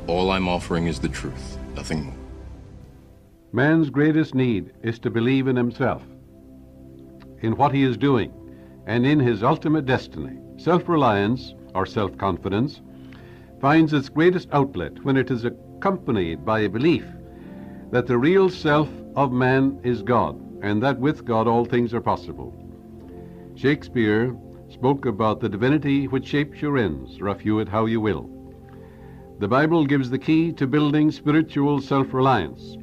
All I'm offering is the truth, nothing more. Man's greatest need is to believe in himself, in what he is doing, and in his ultimate destiny. Self-reliance, or self-confidence, finds its greatest outlet when it is accompanied by a belief that the real self of man is God, and that with God all things are possible. Shakespeare spoke about the divinity which shapes your ends, rough hew it how you will. The Bible gives the key to building spiritual self-reliance.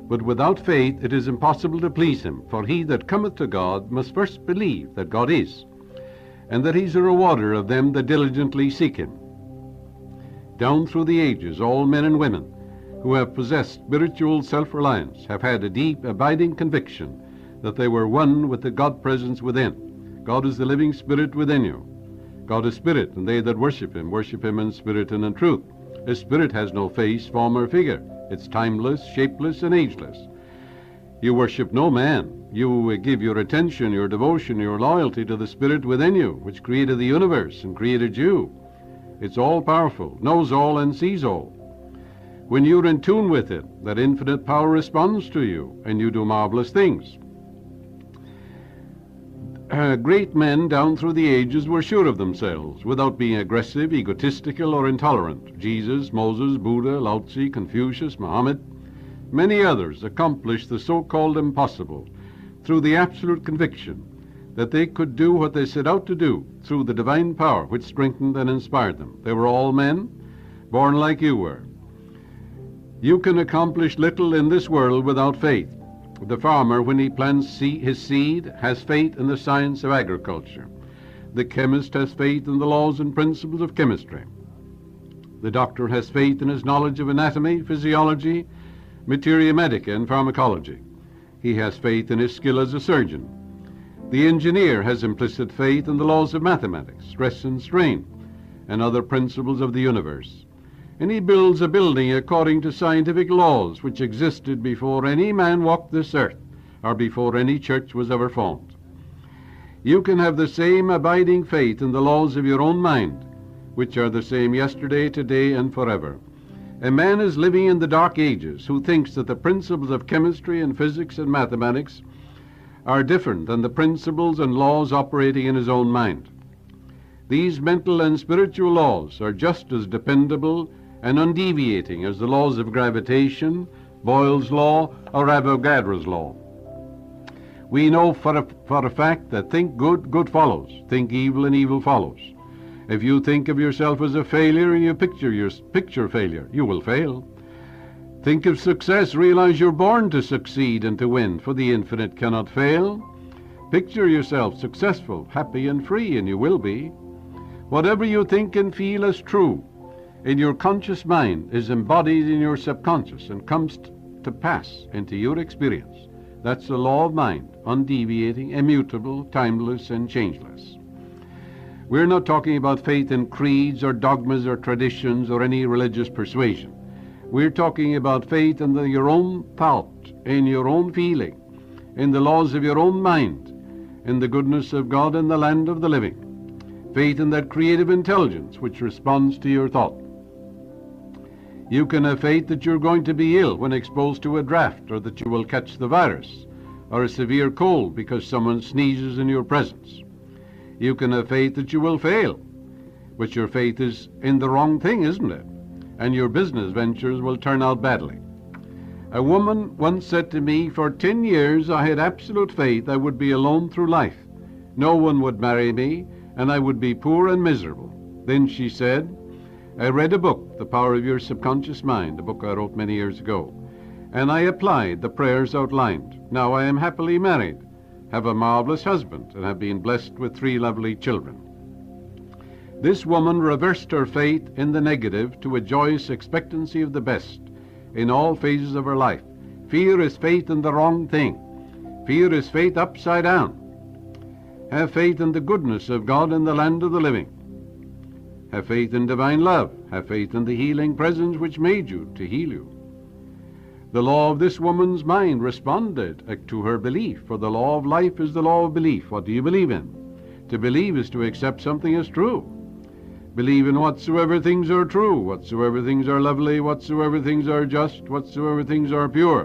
But without faith it is impossible to please him, for he that cometh to God must first believe that God is, and that he's a rewarder of them that diligently seek him. Down through the ages, all men and women who have possessed spiritual self-reliance have had a deep, abiding conviction that they were one with the God presence within. God is the living Spirit within you. God is Spirit, and they that worship him in spirit and in truth. His Spirit has no face, form, or figure. It's timeless, shapeless, and ageless. You worship no man. You give your attention, your devotion, your loyalty to the Spirit within you, which created the universe and created you. It's all-powerful, knows all, and sees all. When you're in tune with it, that infinite power responds to you, and you do marvelous things. Great men down through the ages were sure of themselves, without being aggressive, egotistical, or intolerant. Jesus, Moses, Buddha, Lao Tzu, Confucius, Muhammad, many others accomplished the so-called impossible through the absolute conviction that they could do what they set out to do through the divine power which strengthened and inspired them. They were all men, born like you were. You can accomplish little in this world without faith. The farmer, when he plants his seed, has faith in the science of agriculture. The chemist has faith in the laws and principles of chemistry. The doctor has faith in his knowledge of anatomy, physiology, materia medica, and pharmacology. He has faith in his skill as a surgeon. The engineer has implicit faith in the laws of mathematics, stress and strain, and other principles of the universe. And he builds a building according to scientific laws which existed before any man walked this earth, or before any church was ever formed. You can have the same abiding faith in the laws of your own mind, which are the same yesterday, today, and forever. A man is living in the dark ages who thinks that the principles of chemistry and physics and mathematics are different than the principles and laws operating in his own mind. These mental and spiritual laws are just as dependable and undeviating as the laws of gravitation, Boyle's law, or Avogadro's law. We know for a fact that think good, good follows. Think evil, and evil follows. If you think of yourself as a failure and you picture failure, you will fail. Think of success, realize you're born to succeed and to win, for the infinite cannot fail. Picture yourself successful, happy, and free, and you will be. Whatever you think and feel as true in your conscious mind is embodied in your subconscious and comes to pass into your experience. That's the law of mind, undeviating, immutable, timeless, and changeless. We're not talking about faith in creeds or dogmas or traditions or any religious persuasion. We're talking about faith in your own thought, in your own feeling, in the laws of your own mind, in the goodness of God in the land of the living. Faith in that creative intelligence which responds to your thought. You can have faith that you're going to be ill when exposed to a draft, or that you will catch the virus, or a severe cold because someone sneezes in your presence. You can have faith that you will fail, but your faith is in the wrong thing, isn't it? And your business ventures will turn out badly. A woman once said to me, for 10 years I had absolute faith I would be alone through life. No one would marry me, and I would be poor and miserable. Then she said, I read a book, The Power of Your Subconscious Mind, a book I wrote many years ago, and I applied the prayers outlined. Now I am happily married, have a marvelous husband, and have been blessed with 3 lovely children. This woman reversed her faith in the negative to a joyous expectancy of the best in all phases of her life. Fear is faith in the wrong thing. Fear is faith upside down. Have faith in the goodness of God in the land of the living. Have faith in divine love. Have faith in the healing presence which made you to heal you. The law of this woman's mind responded to her belief, for the law of life is the law of belief. What do you believe in? To believe is to accept something as true. Believe in whatsoever things are true, whatsoever things are lovely, whatsoever things are just, whatsoever things are pure,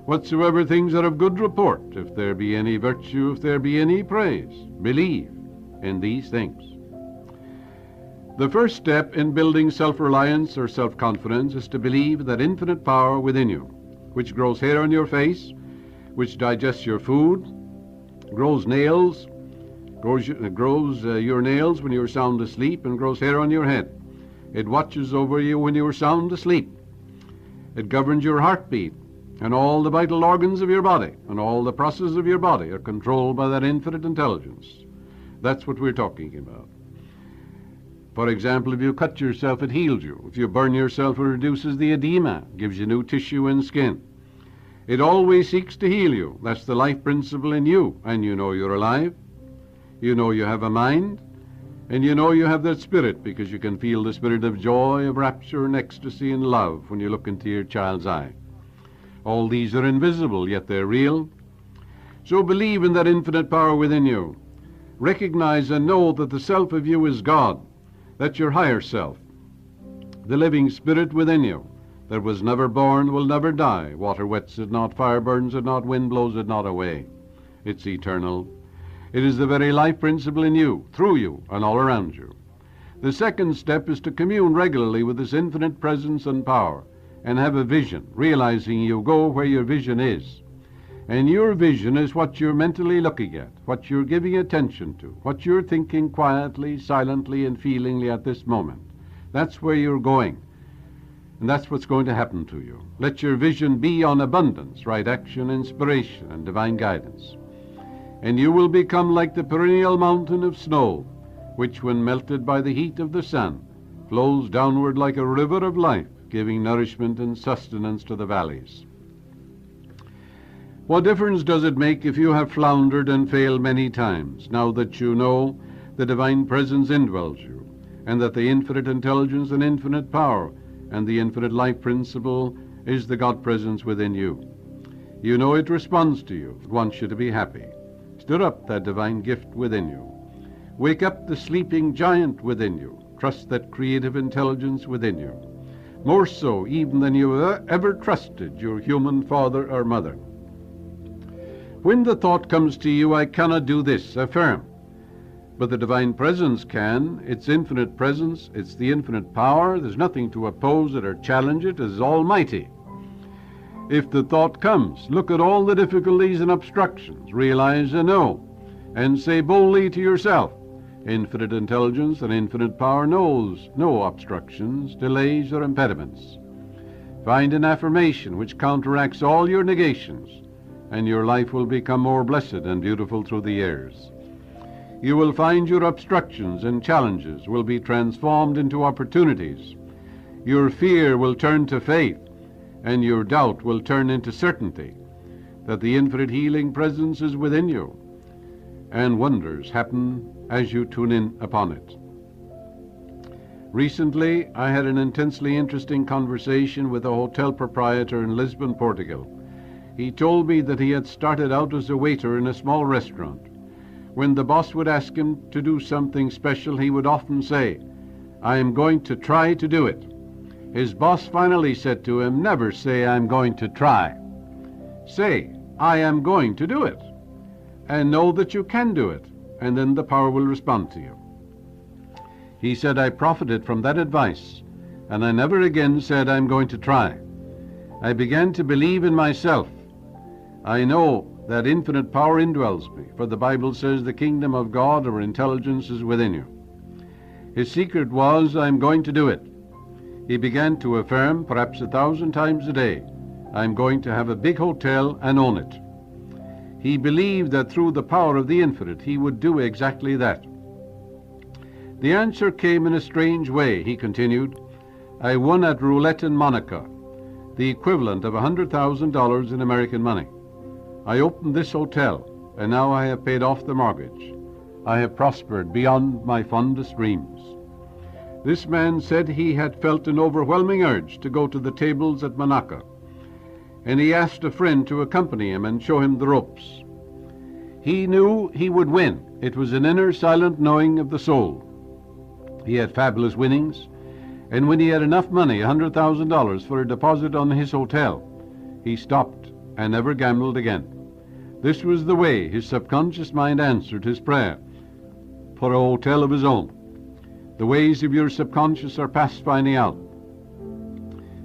whatsoever things are of good report, if there be any virtue, if there be any praise, believe in these things. The first step in building self-reliance or self-confidence is to believe that infinite power within you, which grows hair on your face, which digests your food, grows your nails when you are sound asleep, and grows hair on your head. It watches over you when you are sound asleep. It governs your heartbeat, and all the vital organs of your body, and all the processes of your body are controlled by that infinite intelligence. That's what we're talking about. For example, if you cut yourself, it heals you. If you burn yourself, it reduces the edema, gives you new tissue and skin. It always seeks to heal you. That's the life principle in you, and you know you're alive. You know you have a mind, and you know you have that spirit, because you can feel the spirit of joy, of rapture, and ecstasy, and love when you look into your child's eye. All these are invisible, yet they're real. So believe in that infinite power within you. Recognize and know that the self of you is God. That's your higher self, the living spirit within you, that was never born, will never die. Water wets it not, fire burns it not, wind blows it not away. It's eternal. It is the very life principle in you, through you, and all around you. The second step is to commune regularly with this infinite presence and power, and have a vision, realizing you go where your vision is. And your vision is what you're mentally looking at, what you're giving attention to, what you're thinking quietly, silently, and feelingly at this moment. That's where you're going, and that's what's going to happen to you. Let your vision be on abundance, right action, inspiration, and divine guidance. And you will become like the perennial mountain of snow, which, when melted by the heat of the sun, flows downward like a river of life, giving nourishment and sustenance to the valleys. What difference does it make if you have floundered and failed many times, now that you know the divine presence indwells you, and that the infinite intelligence and infinite power and the infinite life principle is the God presence within you? You know it responds to you. It wants you to be happy. Stir up that divine gift within you. Wake up the sleeping giant within you. Trust that creative intelligence within you, more so even than you ever trusted your human father or mother. When the thought comes to you, I cannot do this, affirm. But the divine presence can. It's infinite presence. It's the infinite power. There's nothing to oppose it or challenge it. It is almighty. If the thought comes, look at all the difficulties and obstructions, realize and know, and say boldly to yourself, infinite intelligence and infinite power knows no obstructions, delays, or impediments. Find an affirmation which counteracts all your negations, and your life will become more blessed and beautiful through the years. You will find your obstructions and challenges will be transformed into opportunities. Your fear will turn to faith, and your doubt will turn into certainty that the infinite healing presence is within you, and wonders happen as you tune in upon it. Recently, I had an intensely interesting conversation with a hotel proprietor in Lisbon, Portugal. He told me that he had started out as a waiter in a small restaurant. When the boss would ask him to do something special, he would often say, "I am going to try to do it." His boss finally said to him, "Never say, 'I'm going to try.' Say, 'I am going to do it,' and know that you can do it, and then the power will respond to you." He said, "I profited from that advice, and I never again said, 'I'm going to try.' I began to believe in myself. I know that infinite power indwells me, for the Bible says the kingdom of God or intelligence is within you." His secret was, "I'm going to do it." He began to affirm, perhaps 1,000 times a day, "I'm going to have a big hotel and own it." He believed that through the power of the infinite he would do exactly that. The answer came in a strange way, he continued. I won at roulette in Monaco, the equivalent of $100,000 in American money. I opened this hotel, and now I have paid off the mortgage. I have prospered beyond my fondest dreams. This man said he had felt an overwhelming urge to go to the tables at Monaco, and he asked a friend to accompany him and show him the ropes. He knew he would win. It was an inner silent knowing of the soul. He had fabulous winnings, and when he had enough money, $100,000 for a deposit on his hotel, he stopped and never gambled again. This was the way his subconscious mind answered his prayer for a hotel of his own. The ways of your subconscious are past finding out.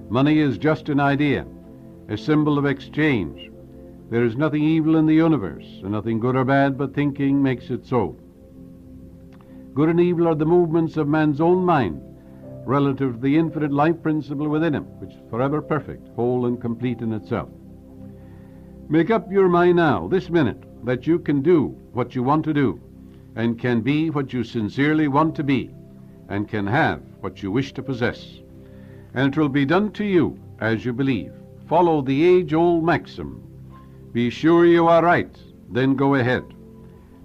Money is just an idea, a symbol of exchange. There is nothing evil in the universe, and nothing good or bad, but thinking makes it so. Good and evil are the movements of man's own mind relative to the infinite life principle within him, which is forever perfect, whole and complete in itself. Make up your mind now, this minute, that you can do what you want to do, and can be what you sincerely want to be, and can have what you wish to possess. And it will be done to you as you believe. Follow the age-old maxim, be sure you are right, then go ahead.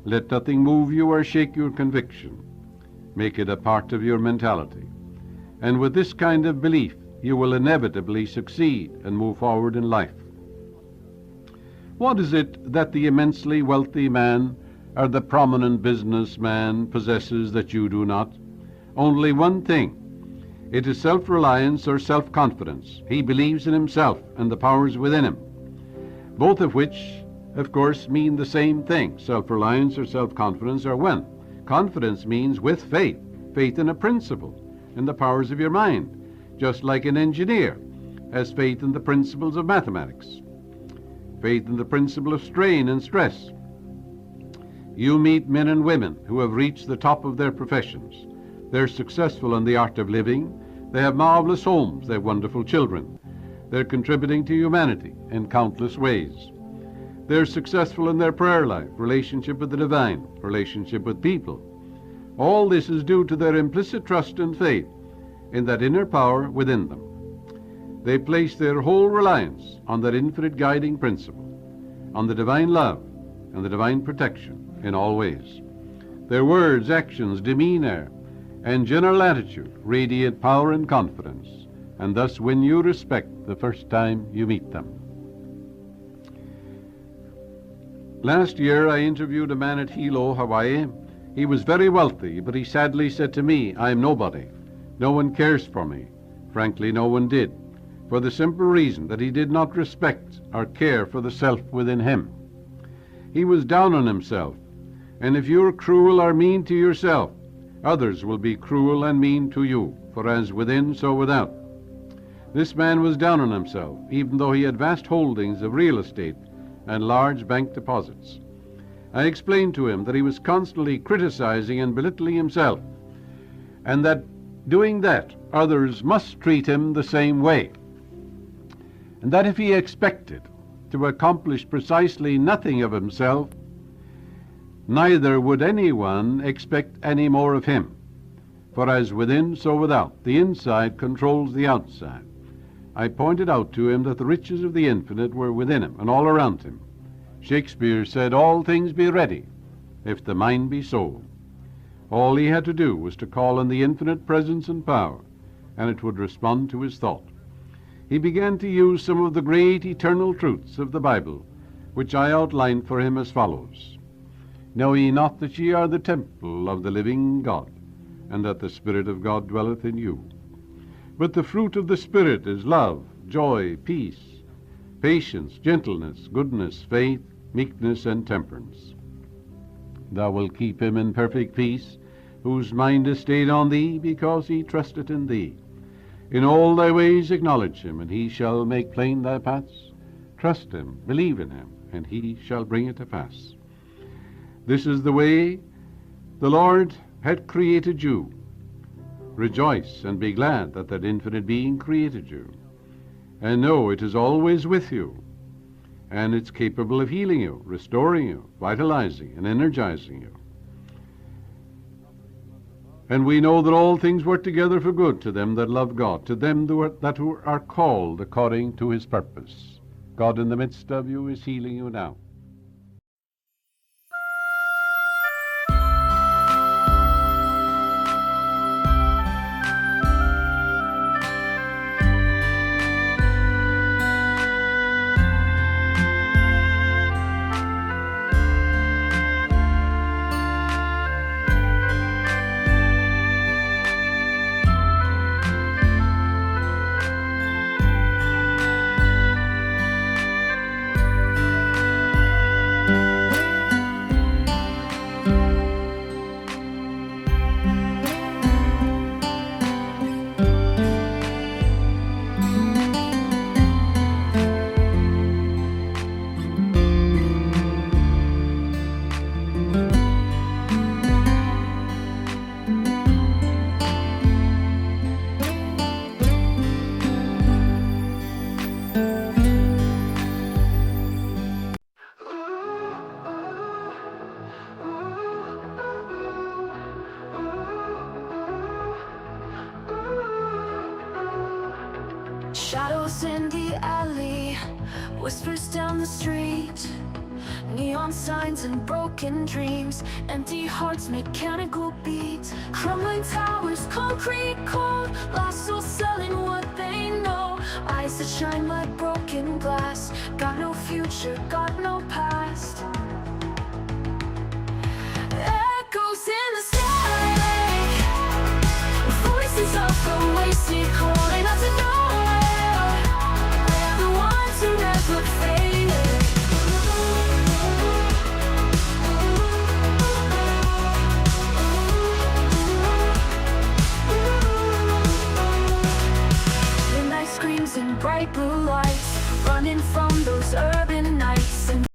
Let nothing move you or shake your conviction. Make it a part of your mentality. And with this kind of belief, you will inevitably succeed and move forward in life. What is it that the immensely wealthy man or the prominent businessman possesses that you do not? Only one thing. It is self-reliance or self-confidence. He believes in himself and the powers within him, both of which, of course, mean the same thing. Self-reliance or self-confidence are one. Confidence means with faith, faith in a principle, in the powers of your mind, just like an engineer has faith in the principles of mathematics, faith in the principle of strain and stress. You meet men and women who have reached the top of their professions. They're successful in the art of living. They have marvelous homes. They have wonderful children. They're contributing to humanity in countless ways. They're successful in their prayer life, relationship with the divine, relationship with people. All this is due to their implicit trust and faith in that inner power within them. They place their whole reliance on that infinite guiding principle, on the divine love and the divine protection in all ways. Their words, actions, demeanor, and general attitude radiate power and confidence, and thus win you respect the first time you meet them. Last year I interviewed a man at Hilo, Hawaii. He was very wealthy, but he sadly said to me, "I am nobody. No one cares for me." Frankly, no one did, for the simple reason that he did not respect or care for the self within him. He was down on himself, and if you are cruel or mean to yourself, others will be cruel and mean to you, for as within, so without. This man was down on himself, even though he had vast holdings of real estate and large bank deposits. I explained to him that he was constantly criticizing and belittling himself, and that doing that, others must treat him the same way, and that if he expected to accomplish precisely nothing of himself, neither would anyone expect any more of him. For as within, so without. The inside controls the outside. I pointed out to him that the riches of the infinite were within him and all around him. Shakespeare said, "All things be ready, if the mind be so." All he had to do was to call on the infinite presence and power, and it would respond to his thought. He began to use some of the great eternal truths of the Bible, which I outlined for him as follows. "Know ye not that ye are the temple of the living God, and that the Spirit of God dwelleth in you? But the fruit of the Spirit is love, joy, peace, patience, gentleness, goodness, faith, meekness, and temperance. Thou wilt keep him in perfect peace, whose mind is stayed on thee, because he trusteth in thee. In all thy ways acknowledge him, and he shall make plain thy paths. Trust him, believe in him, and he shall bring it to pass." This is the way the Lord had created you. Rejoice and be glad that that infinite being created you. And know it is always with you, and it's capable of healing you, restoring you, vitalizing and energizing you. And we know that all things work together for good to them that love God, to them that are called according to his purpose. God in the midst of you is healing you now. Shadows in the alley, whispers down the street, neon signs and broken dreams, empty hearts, mechanical beats, crumbling towers, concrete cold, lost souls selling what they know, eyes that shine like broken glass, got no future, got